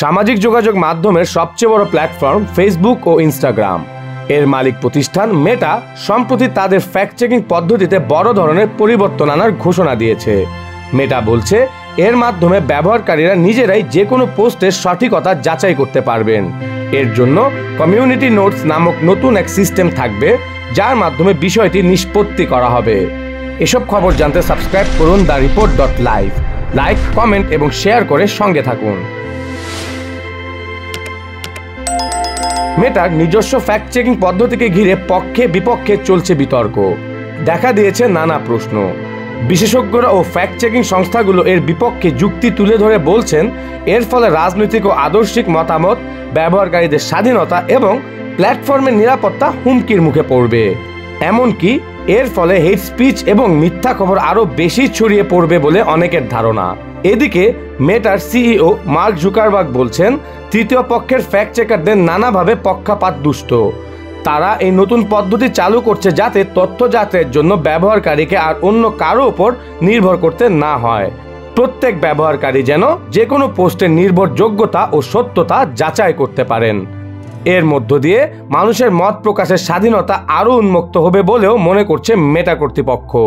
সামাজিক যোগাযোগ মাধ্যমের সবচেয়ে বড় প্ল্যাটফর্ম ফেসবুক ও ইনস্টাগ্রাম এর মালিক প্রতিষ্ঠান মেটা সম্প্রতি তাদের ফ্যাক্ট চেকিং পদ্ধতিতে বড় ধরনের পরিবর্তন আনার ঘোষণা দিয়েছে। মেটা বলছে এর মাধ্যমে ব্যবহারকারীরা নিজেরাই যে কোনো পোস্টের সঠিকতা যাচাই করতে পারবেন। এর জন্য কমিউনিটি নোটস নামক নতুন এক সিস্টেম থাকবে, যার মাধ্যমে বিষয়টি নিষ্পত্তি করা হবে। এসব খবর জানতে সাবস্ক্রাইব করুন দ্য-রিপোর্ট.লাইভ। লাইক, কমেন্ট এবং শেয়ার করে সঙ্গে থাকুন। মেটার নিজস্ব ফ্যাক্ট চেকিং পদ্ধতিকে ঘিরে পক্ষে বিপক্ষে চলছে বিতর্ক। দেখা দিয়েছে নানা প্রশ্ন। বিশেষজ্ঞরা ও ফ্যাক্ট চেকিং সংস্থাগুলো এর বিপক্ষে যুক্তি তুলে ধরে বলছেন এর ফলে রাজনৈতিক ও আদর্শিক মতামত, ব্যবহারকারীদের স্বাধীনতা এবং প্ল্যাটফর্মের নিরাপত্তা হুমকির মুখে পড়বে। এমনকি এর ফলে হেট স্পিচ এবং মিথ্যা খবর আরও বেশি ছড়িয়ে পড়বে বলে অনেকের ধারণা। এদিকে মেটার সিইও মার্ক জুকারবার্গ বলছেন তৃতীয় পক্ষের ফ্যাক্ট চেকারদের নানাভাবে পক্ষপাত দুষ্ট। তারা এই নতুন পদ্ধতি চালু করছে যাতে তথ্য যাচাইয়ের জন্য ব্যবহারকারীকে আর অন্য কারো উপর নির্ভর করতে না হয়। প্রত্যেক ব্যবহারকারী যেন যে কোনো পোস্টের নির্ভরযোগ্যতা ও সত্যতা যাচাই করতে পারেন। এর মধ্য দিয়ে মানুষের মত প্রকাশের স্বাধীনতা আরও উন্মুক্ত হবে বলেও মনে করছে মেটা কর্তৃপক্ষ।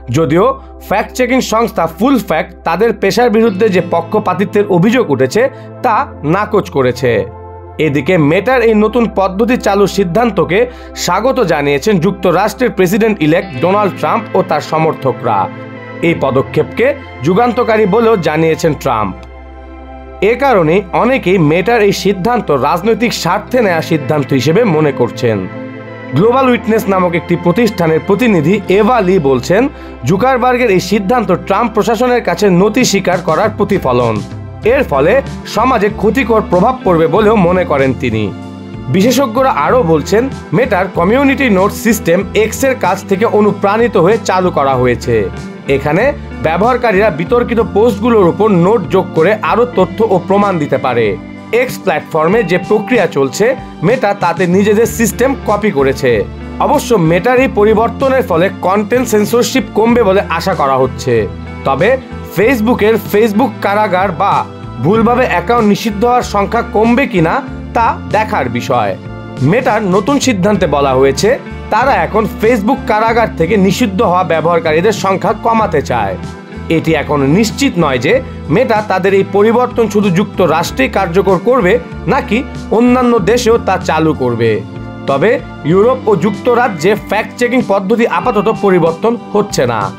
যদিও ফ্যাক্ট চেকিং সংস্থা ফুল ফ্যাক্ট তাদের পেশার বিরুদ্ধে যে পক্ষপাতিত্বের অভিযোগ উঠেছে তা নাকচ করেছে। এদিকে মেটার এই নতুন পদ্ধতি চালুর সিদ্ধান্তকে স্বাগত জানিয়েছেন যুক্তরাষ্ট্রের প্রেসিডেন্ট ইলেক্ট ডোনাল্ড ট্রাম্প ও তার সমর্থকরা। এই পদক্ষেপকে যুগান্তকারী বলেও জানিয়েছেন ট্রাম্প। এ কারণে অনেকেই মেটার এই সিদ্ধান্ত রাজনৈতিক স্বার্থে নেওয়া সিদ্ধান্ত হিসেবে মনে করছেন। গ্লোবাল উইটনেস নামক একটি প্রতিষ্ঠানের প্রতিনিধি এভা লি বলছেন জুকারবার্গের এই সিদ্ধান্ত ট্রাম্প প্রশাসনের কাছে নতি স্বীকার করার প্রতিফলন। এর ফলে সমাজে ক্ষতিকর প্রভাব পড়বে বলেও মনে করেন তিনি। বিশেষজ্ঞরা আরও বলছেন মেটার কমিউনিটি নোট সিস্টেম এক্সের কাছ থেকে অনুপ্রাণিত হয়ে চালু করা হয়েছে। এখানে ব্যবহারকারীরা বিতর্কিত পোস্টগুলোর উপর নোট যোগ করে আরও তথ্য ও প্রমাণ দিতে পারে। এক্স প্ল্যাটফর্মে যে প্রক্রিয়া চলছে মেটা তাতে নিজেদের সিস্টেম কপি করেছে। অবশ্য মেটার এই পরিবর্তনের ফলে কন্টেন্ট সেন্সরশিপ কমবে বলে আশা করা হচ্ছে। তবে ফেসবুকের ফেসবুক কারাগার বা ভুলভাবে অ্যাকাউন্ট নিষিদ্ধ হওয়ার সংখ্যা কমবে কিনা তা দেখার বিষয়। মেটার নতুন সিদ্ধান্তে বলা হয়েছে তারা এখন ফেসবুক কারাগার থেকে নিষিদ্ধ হওয়া ব্যবহারকারীদের সংখ্যা কমাতে চায়। এটি এখন নিশ্চিত নয় যে মেটা তাদের এই পরিবর্তন শুধু যুক্তরাষ্ট্রেই কার্যকর করবে নাকি অন্যান্য দেশেও তা চালু করবে। তবে ইউরোপ ও যুক্তরাজ্যে ফ্যাক্ট চেকিং পদ্ধতি আপাতত পরিবর্তন হচ্ছে না।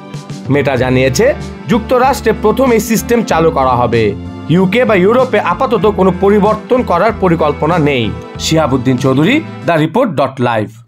মেটা জানিয়েছে যুক্তরাষ্ট্রে প্রথম এই সিস্টেম চালু করা হবে। ইউকে বা ইউরোপে আপাতত কোনো পরিবর্তন করার পরিকল্পনা নেই। শিহাবুদ্দিন চৌধুরী, দ্য-রিপোর্ট.লাইভ।